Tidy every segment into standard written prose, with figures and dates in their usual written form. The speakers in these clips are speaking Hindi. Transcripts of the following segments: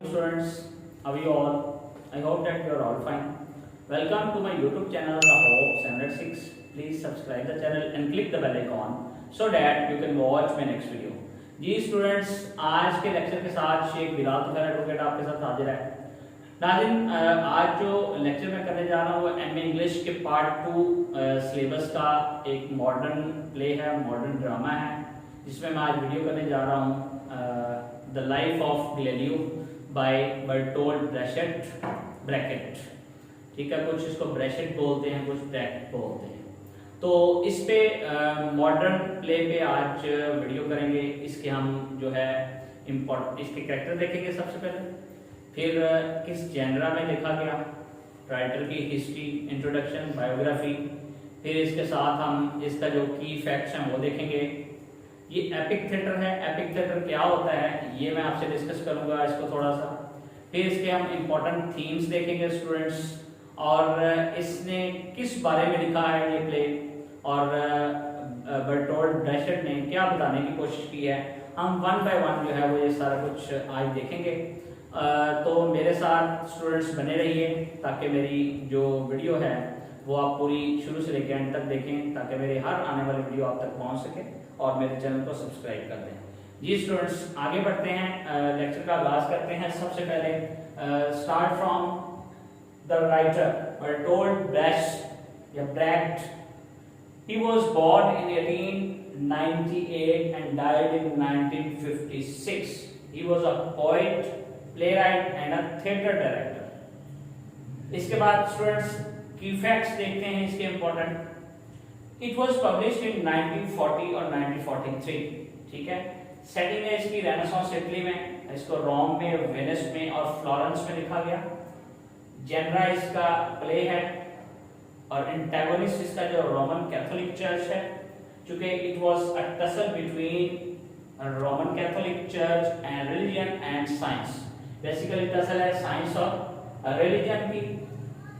Students, how are you all? I hope that you are all fine. Welcome to my YouTube channel, The Hope 706. Please subscribe the channel and click the bell icon so that you can watch my next video. जी स्टूडेंट्स, आज के लेक्चर के साथ शेख बिलाल तुफैल एडवोकेट आपके साथ हाजिर है। नाज़रीन, आज जो लेक्चर मैं करने जा रहा हूँ वो एमए इंग्लिश के पार्ट 2 सिलेबस का एक मॉडर्न प्ले है, मॉडर्न ड्रामा है, जिसमें मैं आज वीडियो करने जा रहा हूँ the life of Galileo by Bertolt Brecht. ठीक है, कुछ इसको ब्रैकेट बोलते हैं, कुछ ब्रैकेट बोलते हैं। तो इस पे मॉडर्न प्ले पे आज वीडियो करेंगे। इसके हम जो है इसके कैरेक्टर देखेंगे सबसे पहले, फिर किस जेनरा में लिखा गया, राइटर की हिस्ट्री, इंट्रोडक्शन, बायोग्राफी, फिर इसके साथ हम इसका जो की फैक्ट्स हैं वो देखेंगे। ये एपिक थिएटर है। एपिक थिएटर क्या होता है ये मैं आपसे डिस्कस करूंगा इसको थोड़ा सा। फिर इसके हम इंपॉर्टेंट थीम्स देखेंगे स्टूडेंट्स, और इसने किस बारे में लिखा है ये प्ले, और बर्टोल्ड ब्रैकेट ने क्या बताने की कोशिश की है। हम वन बाय वन जो है वो ये सारा कुछ आज देखेंगे। तो मेरे साथ स्टूडेंट्स बने रहिए ताकि मेरी जो वीडियो है वो आप पूरी शुरू से लेकर एंड तक देखें, ताकि मेरे हर आने वाली वीडियो आप तक पहुंच सके, और मेरे चैनल को सब्सक्राइब कर दें। जी स्टूडेंट्स, आगे बढ़ते हैं, लेक्चर का आगाज करते हैं। सबसे पहले start from the writer Bertolt Brecht. He was born in 1898 and died in 1956. He was a poet, playwright and a theatre director. इसके बाद स्टूडेंट्स की फैक्ट्स देखते हैं इसके important. It was published in 1940 और 1943। ठीक है, सेटिंग है इसकी रेनेसांस इटली में, इसको रोम में, वेनिस में और फ्लोरेंस में लिखा गया। जेनरा इसका प्ले है, और एंटागोनिस्ट इसका जो रोमन कैथोलिक चर्च है, चूंकि it was a tussle between Roman Catholic church and religion and science. Basically tussle है साइंस और रिलीजन की।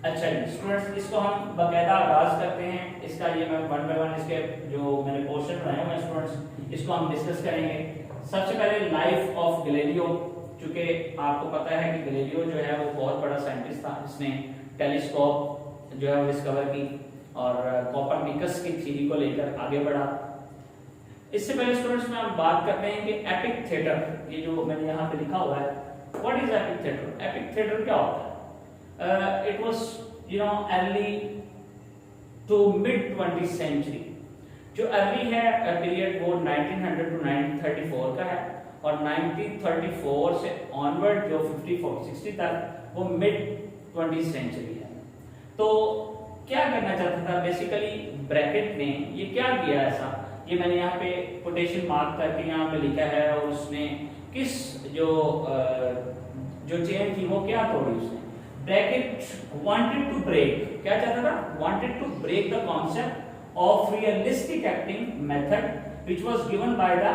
अच्छा जी स्टूडेंट्स, इसको हम बकायदा आगाज करते हैं। इसका ये मैं वन बाय वन इसके जो मैंने पोर्शन बनाए हुए हैं स्टूडेंट्स, इसको हम डिस्कस करेंगे। सबसे पहले लाइफ ऑफ गैलीलियो। चूंकि आपको पता है कि गैलीलियो जो है वो बहुत बड़ा साइंटिस्ट था, जिसने टेलीस्कोप जो है वो डिस्कवर की और कोपरनिकस की थ्योरी को लेकर आगे बढ़ा। इससे पहले स्टूडेंट्स में हम बात करते हैं कि एपिक थिएटर, ये जो मैंने यहाँ पे लिखा हुआ है, what is epic theatre? Epic theatre क्या होता है? It was early to mid 20th century. जो अर्ली है पीरियड वो 1900 टू 1934 का है, और 1934 से ऑनवर्ड जो 54-60 तक वो मिड 20th सेंचुरी है। तो क्या करना चाहता था बेसिकली ब्रैकेट ने, ये क्या किया ऐसा, ये मैंने यहाँ पे कोटेशन मार्क करके यहाँ पे लिखा है, और उसने किस जो चेन थी वो क्या तोड़ी उसने। ब्रैकेट वांटेड टू ब्रेक, क्या चाहता था? Wanted to break the concept of realistic acting method which was given by the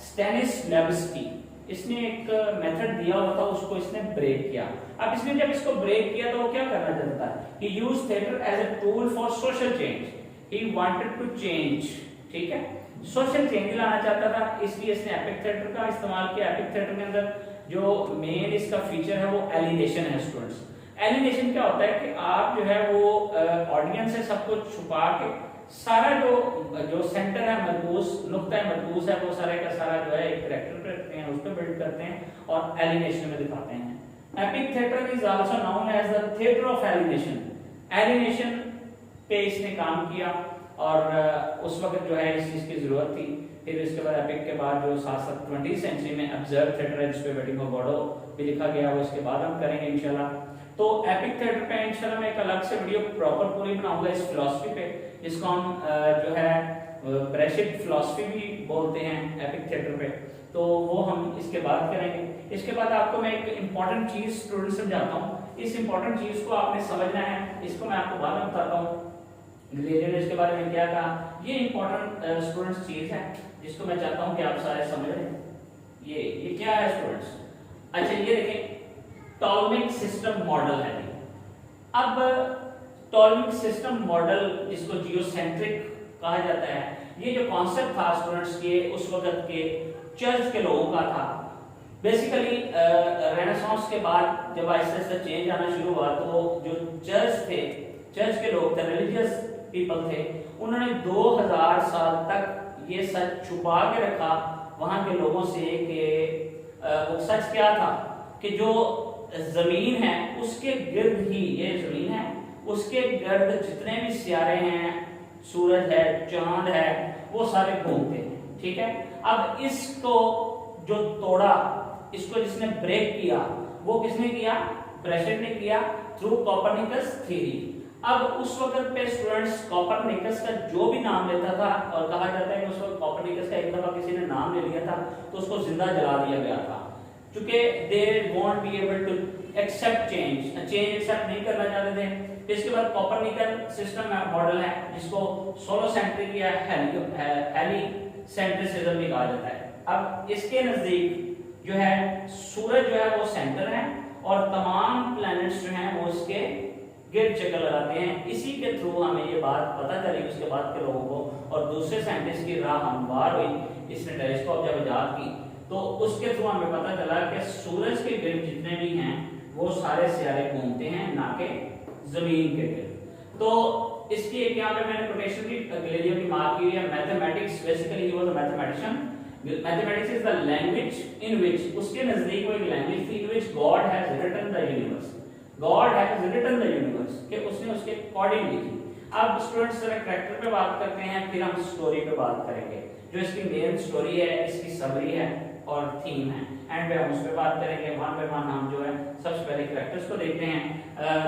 Stanislavski. इसने एक मेथड दिया हुआ था, उसको इसने ब्रेक किया। अब इसने जब इसको ब्रेक किया तो वो क्या करना चाहता है? He used theatre as a tool for social change. He wanted to change, ठीक है, सोशल चेंज लाना चाहता था, इसलिए इसने एपिक थिएटर का इस्तेमाल किया। एपिक थिएटर के अंदर जो मेन इसका फीचर है वो एलिनेशन है स्टूडेंट्स। एलिनेशन क्या होता है कि आप जो है वो ऑडियंस से सब कुछ छुपा के सारा जो सेंटर है मरकूज, नुक्ता है मरकूज है, वो सारे का सारा जो है एक कैरेक्टर पे रखते हैं, उस पे बिल्ड करते हैं और एलिनेशन में दिखाते हैं। Epic theatre is also known as the theatre of alienation. Alienation पे इसने काम किया, और उस वक्त जो है इस चीज की जरूरत थी। फिर इसके बाद एपिक के बाद जो 20th सेंचुरी में ऑब्जर्व थिएटर है, जिसपे वेडिंग ऑफ गॉडो भी लिखा गया, वो इसके बाद हम करेंगे इंशाल्लाह। तो एपिक थिएटर पे इंशाल्लाह मैं एक अलग से वीडियो प्रॉपर पूरी बनाऊंगा इस फिलॉसफी पे, जिसको हम जो है ब्रैकेट फिलॉसफी भी बोलते हैं एपिक थिएटर पे, तो वो हम इसके बाद करेंगे। इसके बाद आपको मैं एक इंपॉर्टेंट चीज स्टूडेंट समझाता हूँ। इस इंपॉर्टेंट चीज को आपने समझना है, इसको मैं आपको बाद में बताता हूँ गैलीलियो ने इसके बारे में क्या कहा। ये इंपॉर्टेंट स्टूडेंट्स चीज है जिसको मैं चाहता हूँ कि आप सारे समझ लें। ये क्या है स्टूडेंट्स? अच्छा, ये देखें, टॉलमिक सिस्टम मॉडल है। अब टॉलमिक सिस्टम मॉडल, जिसको जियोसेंट्रिक कहा जाता है, ये जो कॉन्सेप्ट था स्टूडेंट्स के उस वक्त के चर्च के लोगों का था। बेसिकली रेनेसांस उसके बाद जब आहिस्ता आहिस्ता चेंज आना शुरू हुआ तो जो चर्च थे, चर्च के लोग थे, रिलीजियस पीपल थे, उन्होंने 2000 साल तक ये सच छुपा के रखा वहां के लोगों से कि वो सच क्या था कि जो जमीन है उसके गिर्द ही, ये जमीन है उसके गिर्द जितने भी सितारे हैं, सूरज है, चांद है, वो सारे घूमते हैं। ठीक है, अब इसको जो तोड़ा, इसको जिसने ब्रेक किया वो किसने किया? ब्रेशेट ने किया थ्रू कोपरनिकस थ्योरी। अब उस वक्त पे स्टूडेंट्स कोपरनिकस का जो भी नाम लेता था, और कहा जाता है कि उस वक्त कोपरनिकस का एक दफा किसी ने नाम ले लिया था तो उसको जिंदा जला दिया गया था, क्योंकि they won't be able to accept change, change accept नहीं करना चाहते थे। इसके बाद कोपरनिकल सिस्टम मॉडल है जिसको सोलोसेंट्रिक या हेलिसेंट्रिसिज्म भी कहा जाता है। अब इसके नजदीक जो है सूरज जो है वो सेंटर है और तमाम प्लैनेट्स जो हैं वो इसके गिर्द चक्कर लगाते हैं। इसी के थ्रू हमें ये बात पता चली उसके बाद के लोगों को, और दूसरे साइंटिस्ट की राह हमवार हुई, इसने टेलीस्कोप जब इजाद की तो उसके थ्रू हमें पता चला कि सूरज के गिर्द जितने भी हैं वो सारे सितारे घूमते हैं, ना कि जमीन के गिर्द। तो इसकी एक यहाँ पे मैंने कोटेशन की गैलीलियो की मार्क की है। Mathematics, basically he was a mathematician. Mathematics is the language in which, उसके नजदीक वो एक लैंग्वेज थी in which God has written the universe, God has written the universe, कि उसने उसके अकॉर्डिंग लिखी। अब स्टूडेंट्स जरा कैरेक्टर पे बात करते हैं, फिर हम स्टोरी पे बात करेंगे। जो इसकी मेन स्टोरी है, इसकी समरी है और थीम है, एंड पे हम उस पे बात करेंगे। वन बाय वन हम जो है सबसे पहले कैरेक्टर्स को देखते हैं।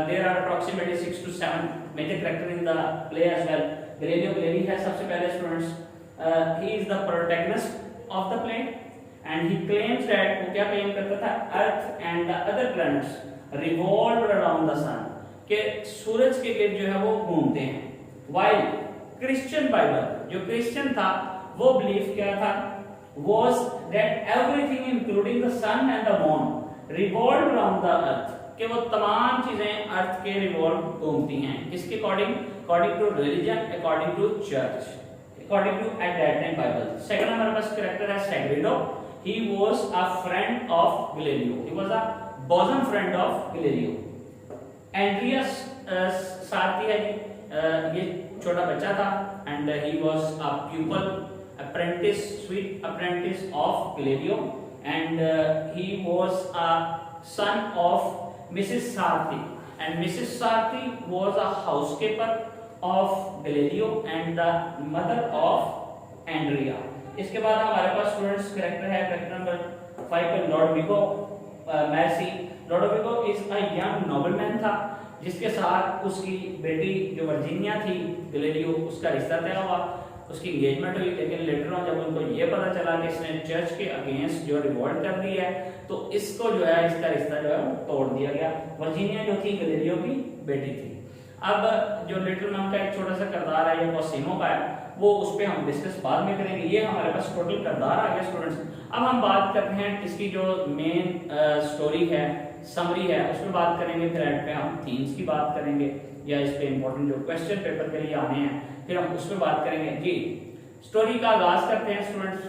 There are approximately 6 to 7 major character in the play as well. Galileo Galilei है सबसे पहले students, he is the protagonist of the play and he claims that, वो क्या क्लेम करता था? Earth and the other planets revolve around the sun, के सूरज के गिर्द जो है वो घूमते हैं। व्हाइल क्रिश्चियन बाइबल, जो क्रिश्चियन था वो बिलीव क्या था? was that everything including the sun and the moon revolved around the earth, कि वो तमाम चीजें अर्थ के रिवॉल्व घूमती हैं। किसके according? According to religion, according to church, according to at that time Bible. Second हमारे पास कैरेक्टर है Sagredo. He was a friend of Galileo, he was a bosom friend of Galileo। Andrea Sarti है जी, ये छोटा बच्चा था, and he was a pupil apprentice, sweet apprentice of Galileo, and he was a son of Mrs. Sarthi, and Mrs. Sarthi was a housekeeper of Galileo and the mother of Andrea। इसके बाद हमारे पास स्टूडेंट्स कैरेक्टर है, कैरेक्टर नंबर 5 पे लॉडविगो मैर्सी। लॉडविगो इज अ यंग नोबलमैन था जिसके साथ उसकी बेटी जो वर्जीनिया थी गैलीलियो, उसका रिश्ता तय हुआ, उसकी एंगेजमेंट हुई। लेकिन लेटर ऑन जब उनको ये पता चला कि इसने चर्च के अगेंस्ट जो रिवोल्ट कर दी है तो इसको जो है इसका रिश्ता जो है तोड़ दिया गया। वर्जीनिया जो थी गैलीलियो की बेटी थी। अब जो लिटिल मैन का एक छोटा सा किरदार है, ये कोसिमो का है, वो उस पे हम डिस्कस बाद में करेंगे। ये हमारे पास टोटल किरदार आ गया स्टूडेंट्स। अब हम बात करते हैं इसकी जो मेन स्टोरी है, समरी है, उस पर बात करेंगे। फिर एंड पे हम थीम्स की बात करेंगे या इस पे इंपॉर्टेंट जो क्वेश्चन पेपर के लिए आने हैं फिर हम उस पर बात करेंगे। जी स्टोरी का आगाज करते हैं स्टूडेंट्स।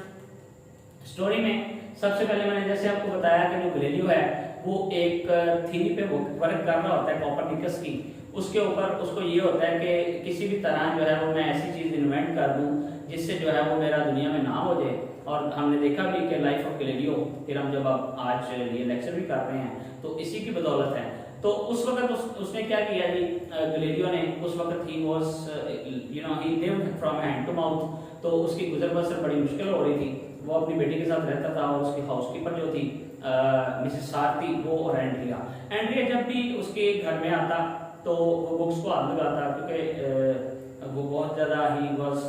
स्टोरी में सबसे पहले मैंने जैसे आपको बताया कि जो गैलीलियो है वो एक थ्योरी पे वर्क कर रहा होता है कोपरनिकस की। उसके ऊपर उसको ये होता है कि किसी भी तरह जो है वो मैं ऐसी चीज इन्वेंट कर दूं जिससे जो है वो मेरा दुनिया में नाम हो जाए। और हमने देखा भी कि लाइफ ऑफ गैलीलियो, फिर हम जब अब आज ये लेक्चर भी कर रहे हैं तो इसी की बदौलत है। तो उस वक्त उसने क्या किया जी, गैलीलियो ने उस वक्त ही was you know he lived from hand to mouth, तो उसकी गुजर बसर बड़ी मुश्किल हो रही थी। वो अपनी बेटी के साथ रहता था और उसकी हाउसकीपर जो थी मिसेस सारथी, वो और एंड्रिया जब भी उसके घर में आता तो वो बुक्स को हाथ लगाता, क्योंकि वो बहुत ज़्यादा he was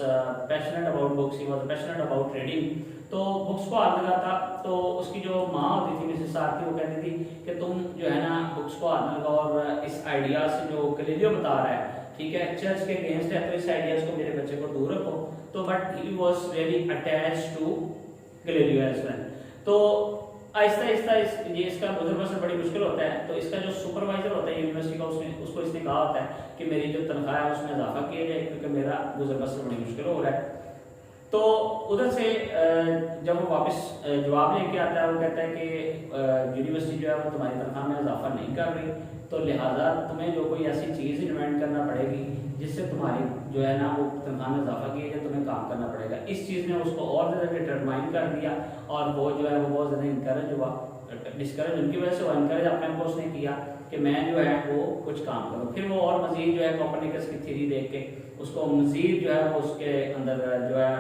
passionate about books, he was passionate about reading, तो बुक्स को हाथ लगाता। तो उसकी जो माँ होती थी मिसेस सारथी, वो कहती थी कि तुम जो है ना बुक्स को हाथ लगाओ और इस आइडिया से जो गैलीलियो बता रहा है, ठीक है, चर्च के अगेंस्ट है, तो इस आइडियाज को मेरे बच्चे को दूर रखो। तो but he was really attached to Galileo as well. तो आहिस्ता आहिस्ता ये इसका गुजर बसर बड़ी मुश्किल होता है। तो इसका जो सुपरवाइजर होता है यूनिवर्सिटी का, उसको इसने कहा होता है कि मेरी जो तनख्वाह है उसमें इजाफा किया जाए क्योंकि मेरा गुजर बसर बड़ी मुश्किल हो रहा है। तो उधर से जब वो वापस जवाब लेके आता है, वो कहता है कि यूनिवर्सिटी जो है वो तुम्हारी तनख्वाह में इजाफा नहीं कर रही, तो लिहाजा तुम्हें जो कोई ऐसी चीज़ इन्वेंट करना पड़ेगी जिससे तुम्हारी जो है ना वो तनख्वाह में इजाफा किया जाए, तुम्हें काम करना पड़ेगा। इस चीज़ ने उसको और ज़्यादा डिटरमाइन कर दिया और वो जो है वो बहुत ज़्यादा इंकरेज हुआ, डिस्करेज उनकी वजह से, वो इनकरेज अपने को उसने किया कि मैं जो है वो कुछ काम करूँ। फिर वो और मजीद जो है कोपरनिकस की थ्योरी देख के उसको मजीद जो है वो उसके अंदर जो है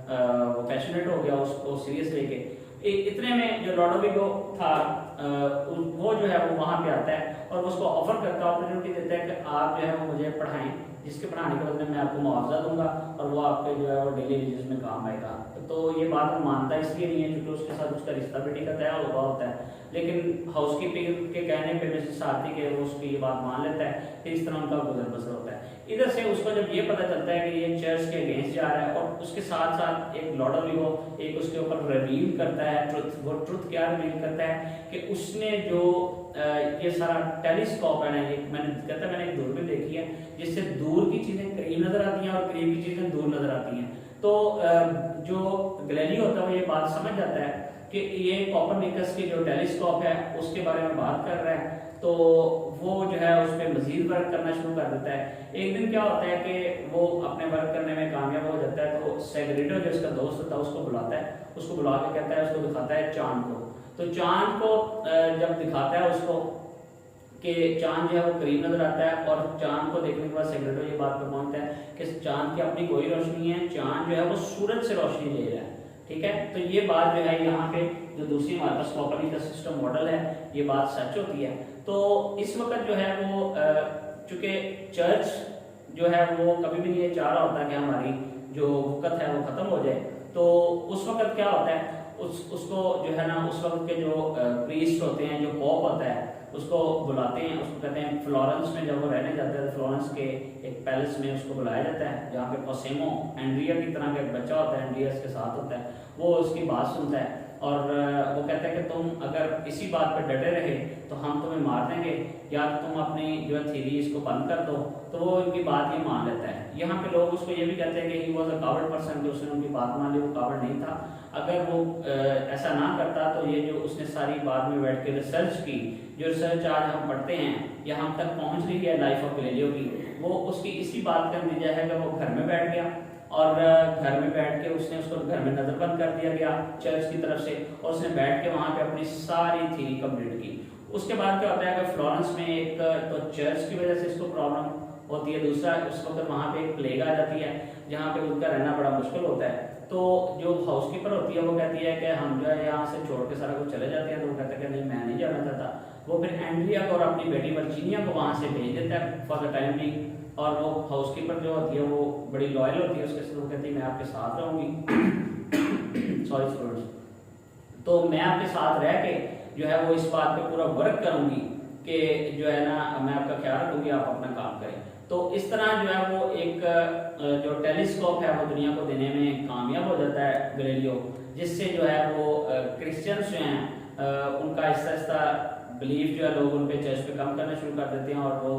वो पैशनेट हो गया, उसको सीरियस लेके। इतने में जो लॉडोविको था वो जो है वो वहाँ पे आता है और उसको ऑफर करता है, अपॉर्चुनिटी देता है कि आप जो है वो मुझे पढ़ाएं, जिसके पढ़ाने के बदले मैं आपको मुआवजा दूंगा और वो आपके जो है वो डेली वेजेस में काम आएगा। तो ये बात वो मानता इसलिए नहीं है क्योंकि उसके साथ उसका रिश्ता बेटी का तय हुआ होता है, लेकिन हाउसकीपिंग के कहने पे मिसेस आरती के वो उसकी ये बात मान लेता है। फिर इस तरह उनका गुजर बसर होता है। इधर से उसको जब ये पता चलता है कि ये चर्च के अगेंस्ट जा रहा है और उसके साथ साथ एक लॉडोविको एक उसके ऊपर रिवील करता है ट्रुथ। वो ट्रुथ क्या रिवील करता है कि उसने जो ये सारा टेलीस्कोप है ना, ये मैंने एक दूरबीन देखी है जिससे दूर की चीजें करीब नजर आती हैं और करीब की चीजें दूर नजर आती हैं। तो जो गैलीलियो होता है वो ये बात समझ जाता है कि ये कोपरनिकस की जो टेलीस्कोप है उसके बारे में बात कर रहा है, तो वो जो है उस पर मजीद वर्क करना शुरू कर देता है। एक दिन क्या होता है कि वो अपने वर्क करने में कामयाब हो जाता है, तो सेग्रेटो जो उसका दोस्त होता है उसको बुलाता है, उसको बुला के कहता है, उसको दिखाता है चांद को। तो चांद को जब दिखाता है उसको कि चांद जो है वो करीब नजर आता है और चांद को देखने के बाद सेक्रेटरी ये बात पर पहुंचता है कि चांद की अपनी कोई रोशनी है, चांद जो है वो सूरज से रोशनी ले रहा है। ठीक है, तो ये बात जो है यहाँ पे जो दूसरी हमारे पास कोपरनिकस सिस्टम मॉडल है ये बात सच होती है। तो इस वक्त जो है वो चूंकि चर्च जो है वो कभी भी ये चाह रहा होता कि हमारी जो वक़्त है वो खत्म हो जाए, तो उस वक्त क्या होता है उसको जो है ना उस वक्त के जो प्रीस्ट होते हैं, जो पोप होता है उसको बुलाते हैं, उसको कहते हैं फ्लोरेंस में जब वो रहने जाते हैं तो फ्लोरेंस के एक पैलेस में उसको बुलाया जाता है जहाँ पे कोसेमो एंड्रिया की तरह का एक बच्चा होता है, एंड्रियस के साथ होता है, वो उसकी बात सुनता है और वो कहता है कि तुम अगर इसी बात पर डटे रहे तो हम तुम्हें मार देंगे या तुम अपनी जो है थ्योरी इसको बंद कर दो। तो वो उनकी बात ये मान लेता है। यहाँ पे लोग उसको ये भी कहते हैं कि he was a coward person, कि उसने उनकी बात मान ली, वो कावर्ड नहीं था। अगर वो ऐसा ना करता तो ये जो उसने सारी बाद में बैठ के रिसर्च की, जो रिसर्च आज हम पढ़ते हैं या हम तक पहुंच रही है लाइफ ऑफ गैलीलियो की, वो उसकी इसी बात का नतीजा है कि वो घर में बैठ गया और घर में बैठ के उसने उसको घर में नजरबंद कर दिया गया चर्च की तरफ से और उसने बैठ के वहां पे अपनी सारी थ्योरी कंप्लीट की। उसके बाद क्या होता है कि फ्लोरेंस में एक तो चर्च की वजह से इसको प्रॉब्लम होती है, दूसरा उस वक्त वहां पे एक प्लेग आ जाती है जहाँ पे उनका रहना बड़ा मुश्किल होता है। तो जो हाउसकीपर होती है वो कहती है कि हम जो है यहाँ से छोड़ के सारा कुछ चले जाते हैं, तो वो कहते हैं कि नहीं मैं नहीं जाना चाहता। वो फिर एंड्रिया को और अपनी बेटी वर्जीनिया को वहां से भेज देता है फॉर द टाइम बिंग, और वो हाउसकीपर जो होती है वो बड़ी लॉयल होती है उसके साथ, वो कहती है मैं आपके साथ रहूंगी सॉरी स्टूडेंट्स, तो मैं आपके साथ रह के जो है वो इस बात पे पूरा वर्क करूंगी कि जो है ना मैं आपका ख्याल रखूंगी, आप अपना काम करें। तो इस तरह जो है वो एक जो टेलीस्कोप है वो दुनिया को देने में कामयाब हो जाता है गैलीलियो, जिससे जो है वो क्रिश्चियंस जो हैं उनका आहिस्ता आहिस्ता बिलीफ जो है लोग उन पे चर्च पे कम करना शुरू कर देते हैं और वो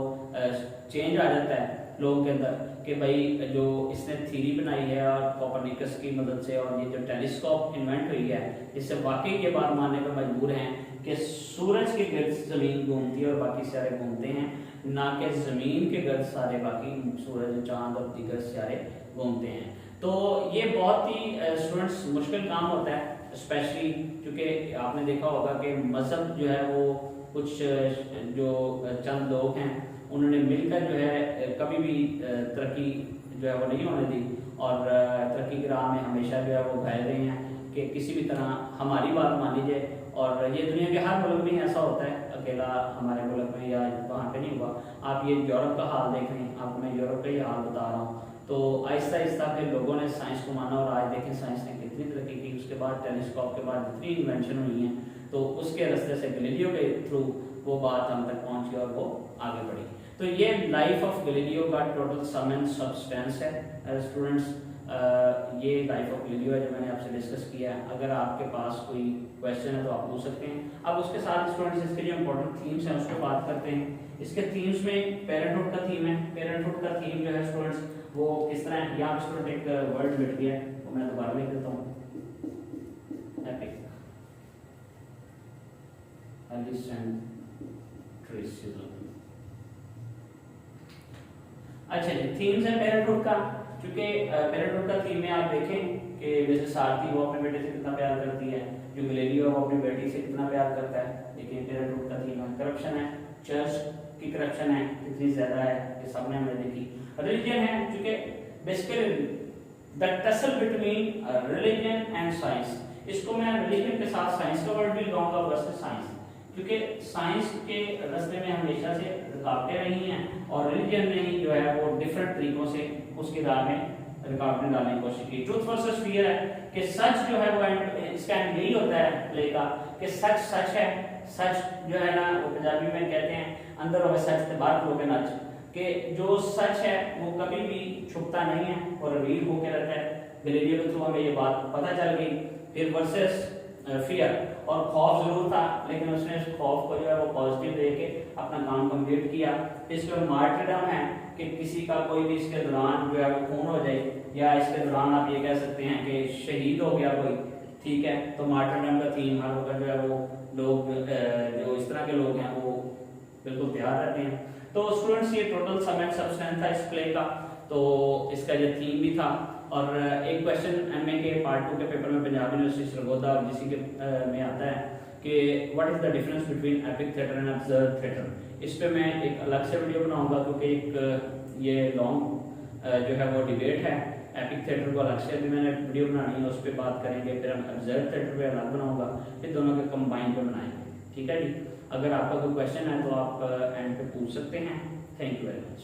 चेंज आ जाता है लोगों के अंदर कि भाई जो इसने थ्योरी बनाई है और कोपरनिकस की मदद से और ये जो टेलीस्कोप इन्वेंट हुई है इससे वाकई ये बात मानने पर मजबूर हैं कि सूरज के गिर्द जमीन घूमती है और बाकी सितारे घूमते हैं, ना कि जमीन के गिर्द सारे बाकी सूरज चांद और दीगर सितारे घूमते हैं। तो ये बहुत ही स्टूडेंट्स मुश्किल काम होता है, स्पेशली क्योंकि आपने देखा होगा कि मजहब जो है वो कुछ जो चंद लोग हैं उन्होंने मिलकर जो है कभी भी तरक्की जो है वो नहीं होने दी और तरक्की की राह में हमेशा जो है वो भाग रहे हैं कि किसी भी तरह हमारी बात मान लीजिए। और ये दुनिया के हर मुल्क में ऐसा होता है, अकेला हमारे मुल्क में या वहाँ पे नहीं हुआ। आप ये यूरोप का हाल देख रहे हैं, आपको मैं यूरोप का ही हाल बता रहा हूँ। तो आहिस्ता आहिस्ता फिर लोगों ने साइंस को माना और आज देखें साइंस ने कितनी तरक्की की। उसके बाद टेलीस्कोप के बाद जितनी इन्वेंशन हुई हैं तो उसके रास्ते से गैलीलियो के थ्रू वो बात हम तक पहुंची और वो आगे बढ़ी। तो ये लाइफ ऑफ गैलीलियो का टोटल सम एंड सब्सटेंस है स्टूडेंट्स। ये लाइफ ऑफ गैलीलियो है जो मैंने आपसे डिस्कस किया है। अगर आपके पास कोई क्वेश्चन है तो आप पूछ सकते हैं। अब उसके साथ स्टूडेंट्स इसके जो इंपॉर्टेंट थीम्स हैं उस पर बात करते हैं। इसके थीम्स में पेरेंटहुड का थीम है। पेरेंटहुड का थीम जो है स्टूडेंट्स वो किस तरह है, यहाँ स्टूडेंट एक वर्ड मिट गया है इसको मैं दोबारा लिख देता हूँ, एपिक एलिसेंट्रिसिज्म। अच्छा जी, थीम्स है पेरेंटहुड का। क्योंकि पेरेंटहुड का थीम में आप देखें कि जैसे सारथी वो अपने बेटे से कितना प्यार करती है, जो गैलीलियो वो अपनी बेटी से कितना प्यार करता है। देखिए पेरेंटहुड का थीम है। करप्शन है, चर्च की करप्शन है कितनी ज्यादा है, ये सबने हमने देखी। रिलीजन है, क्योंकि basically the tussle between religion and science, इसको मैं रिलीजन के साथ साइंस का वर्ड भी लगाऊंगा वर्सेस साइंस, क्योंकि साइंस के रास्ते में हमेशा से रुकावटें रही हैं और रिलीजन ने ही जो है वो डिफरेंट तरीकों से उसके राह में रुकावटें डालने की कोशिश की। ट्रूथ वर्सेस फियर है कि सच जो है वो इसका यही होता है प्ले का कि सच सच है। सच जो है ना वो पंजाबी में कहते हैं अंदर होवे सच ते बाहर खलो के नच, कि जो सच है वो कभी भी छुपता नहीं है और रिवील होकर रहता है। गैलीलियो के थ्रू हमें ये बात पता चल गई। फिर वर्सेस फियर, और खौफ जरूर था लेकिन उसने उस खौफ को जो है वो पॉजिटिव लेके अपना काम कंप्लीट किया। इसके बाद मार्टिरडम है कि किसी का कोई भी इसके दौरान जो है वो खून हो जाए, या इसके दौरान आप ये कह सकते हैं कि शहीद हो गया कोई, ठीक है। तो मार्टिरडम का थीम हर वक्त जो है वो लोग जो इस तरह के लोग हैं वो बिल्कुल तैयार रहते हैं। तो स्टूडेंट्स ये टोटल सम एंड सब्सटेंस था इस प्ले का, तो इसका ये थीम भी था। और एक क्वेश्चन एमए के पार्ट 2 के पेपर में पंजाब यूनिवर्सिटी सरगोदा और जीसी के में आता है कि what is the difference between epic theatre and absurd theatre. इस पे मैं एक अलग से वीडियो बनाऊंगा, क्योंकि एक ये लॉन्ग जो है वो डिबेट है। एपिक थिएटर को अलग से भी मैंने वीडियो बनानी है, उस पर बात करेंगे। फिर हम अब्सर्व थिएटर पे अलग बनाऊंगा, फिर दोनों के कंबाइन पे बनाएंगे, ठीक है जी। अगर आपका कोई क्वेश्चन है तो आप एंड पे पूछ सकते हैं। Thank you very much.